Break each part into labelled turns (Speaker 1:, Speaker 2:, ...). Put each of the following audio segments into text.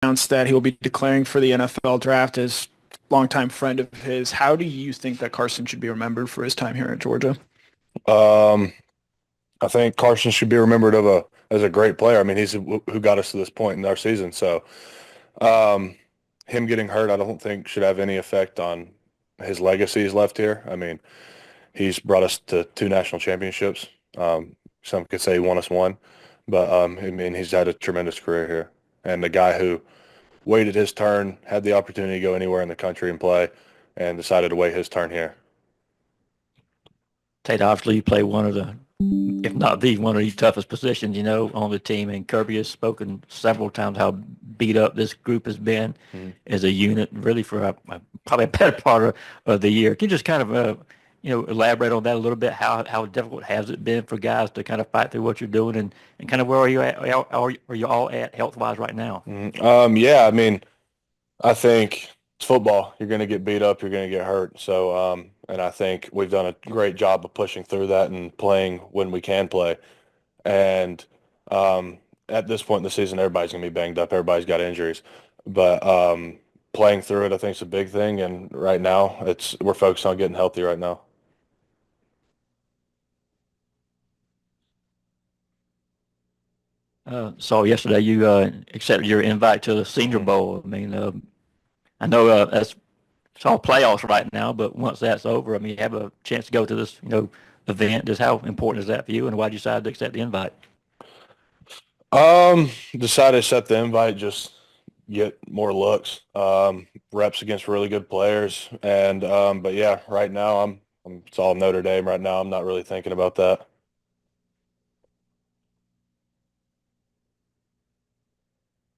Speaker 1: announced that he'll be declaring for the NFL draft as longtime friend of his. How do you think that Carson should be remembered for his time here in Georgia?
Speaker 2: Um, I think Carson should be remembered as a great player. I mean, he's who got us to this point in our season. So, um, him getting hurt, I don't think should have any effect on his legacy he's left here. I mean, he's brought us to two national championships. Some could say he won us one, but I mean, he's had a tremendous career here. And the guy who waited his turn, had the opportunity to go anywhere in the country and play, and decided to wait his turn here.
Speaker 3: Tate, obviously you play one of the, if not the one of the toughest positions, on the team. And Kirby has spoken several times how beat up this group has been
Speaker 2: Mhm.
Speaker 3: as a unit, really for probably a better part of the year. Can you just kind of, elaborate on that a little bit? How difficult has it been for guys to kind of fight through what you're doing, and kind of where are you at? Are you all at health wise right now?
Speaker 2: Yeah, I mean, I think it's football. You're going to get beat up. You're going to get hurt. So, and I think we've done a great job of pushing through that and playing when we can play. And um, at this point in the season, everybody's going to be banged up. Everybody's got injuries, but playing through it, I think, is a big thing. And right now, we're focused on getting healthy right now.
Speaker 3: Saw yesterday you accepted your invite to the Senior
Speaker 2: Mhm.
Speaker 3: Bowl. I mean, I know it's all playoffs right now, but once that's over, I mean, you have a chance to go to this, event. Just how important is that for you, and why did you decide to accept the invite?
Speaker 2: Decided to set the invite, just get more looks, reps against really good players, and but yeah, right now it's all Notre Dame right now. I'm not really thinking about that.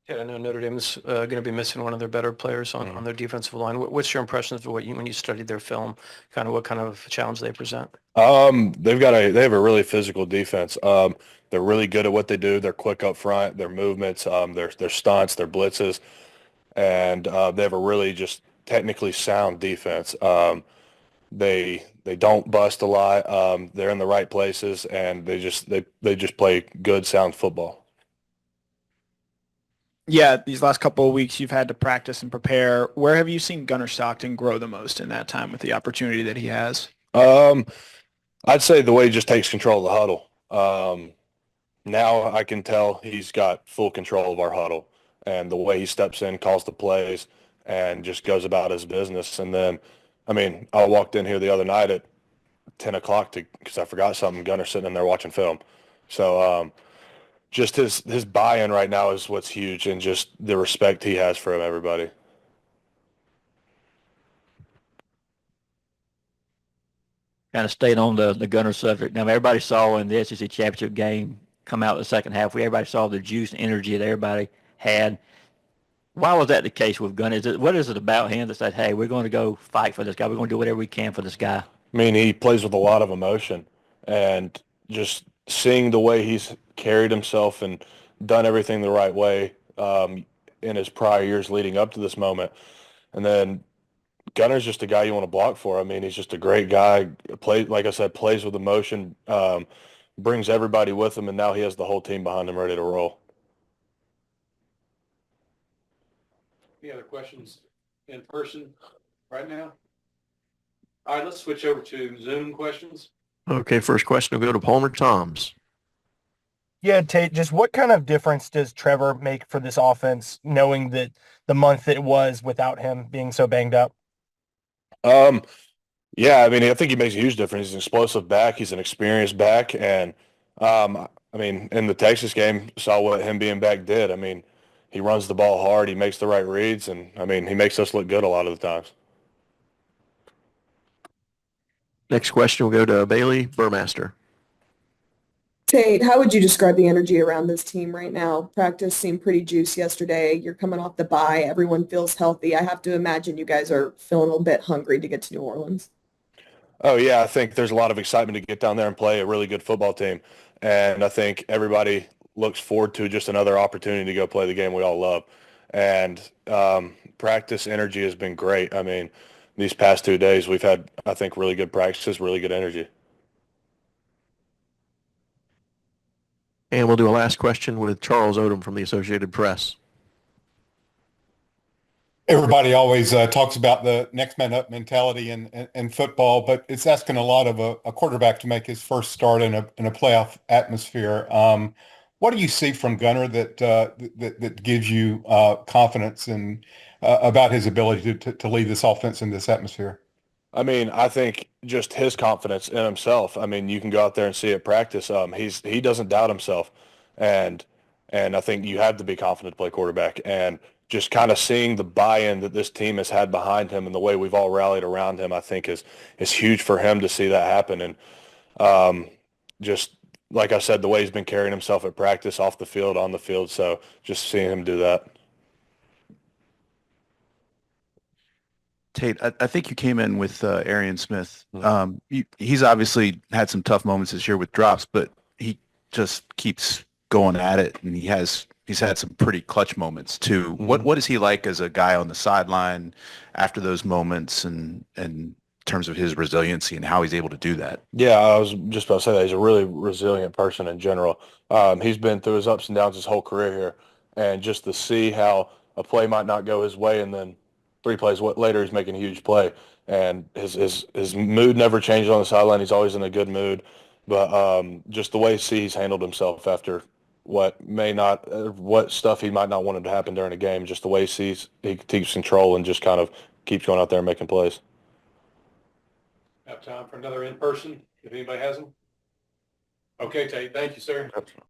Speaker 4: Yeah, I know Notre Dame's going to be missing one of their better players on
Speaker 2: Mhm.
Speaker 4: their defensive line. What's your impressions of when you studied their film, kind of what kind of challenge they present?
Speaker 2: They have a really physical defense. They're really good at what they do. They're quick up front, their movements, their stunts, their blitzes, and they have a really just technically sound defense. They don't bust a lot. They're in the right places, and they just play good, sound football.
Speaker 1: Yeah, these last couple of weeks you've had to practice and prepare. Where have you seen Gunnar Stockton grow the most in that time with the opportunity that he has?
Speaker 2: Um, I'd say the way he just takes control of the huddle. Now I can tell he's got full control of our huddle, and the way he steps in, calls the plays, and just goes about his business. And then, I mean, I walked in here the other night at 10 o'clock because I forgot something. Gunner's sitting in there watching film. So just his buy-in right now is what's huge, and just the respect he has for everybody.
Speaker 3: Kind of staying on the Gunner subject. Now, everybody saw in the SEC championship game come out the second half. Everybody saw the juice and energy that everybody had. Why was that the case with Gunner? What is it about him that said, "Hey, we're going to go fight for this guy. We're going to do whatever we can for this guy"?
Speaker 2: I mean, he plays with a lot of emotion, and just seeing the way he's carried himself and done everything the right way in his prior years leading up to this moment. And then Gunner's just a guy you want to block for. I mean, he's just a great guy. Like I said, plays with emotion, brings everybody with him, and now he has the whole team behind him ready to roll.
Speaker 5: Any other questions in person right now? All right, let's switch over to Zoom questions.
Speaker 6: Okay, first question will go to Palmer Toms.
Speaker 7: Yeah, Tate, just what kind of difference does Trevor make for this offense, knowing that the month it was without him being so banged up?
Speaker 2: Um, yeah, I mean, I think he makes a huge difference. He's an explosive back. He's an experienced back, and I mean, in the Texas game, saw what him being back did. I mean, he runs the ball hard. He makes the right reads, and I mean, he makes us look good a lot of the times.
Speaker 6: Next question will go to Bailey Burmaster.
Speaker 8: Tate, how would you describe the energy around this team right now? Practice seemed pretty juice yesterday. You're coming off the bye. Everyone feels healthy. I have to imagine you guys are feeling a little bit hungry to get to New Orleans.
Speaker 2: Oh yeah, I think there's a lot of excitement to get down there and play a really good football team, and I think everybody looks forward to just another opportunity to go play the game we all love. And practice energy has been great. I mean, these past 2 days we've had, I think, really good practices, really good energy.
Speaker 6: And we'll do a last question with Charles Odom from the Associated Press.
Speaker 9: everybody always talks about the next man up mentality in football, but it's asking a lot of a quarterback to make his first start in a playoff atmosphere. What do you see from Gunner that gives you confidence and about his ability to lead this offense in this atmosphere?
Speaker 2: I mean, I think just his confidence in himself. I mean, you can go out there and see it practice. He doesn't doubt himself, and I think you have to be confident to play quarterback. And just kind of seeing the buy-in that this team has had behind him and the way we've all rallied around him, I think is huge for him to see that happen. And just like I said, the way he's been carrying himself at practice, off the field, on the field. So just seeing him do that.
Speaker 10: Tate, I think you came in with Arian Smith. He's obviously had some tough moments this year with drops, but he just keeps going at it, and he's had some pretty clutch moments too. What is he like as a guy on the sideline after those moments, and in terms of his resiliency and how he's able to do that?
Speaker 2: Yeah, I was just about to say that. He's a really resilient person in general. He's been through his ups and downs his whole career here, and just to see how a play might not go his way, and then 3 plays later he's making a huge play, and his mood never changes on the sideline. He's always in a good mood, but just the way he's handled himself after what stuff he might not want to happen during a game, just the way he keeps control and just kind of keeps going out there and making plays.
Speaker 5: Have time for another in person if anybody has them. Okay, Tate. Thank you, sir.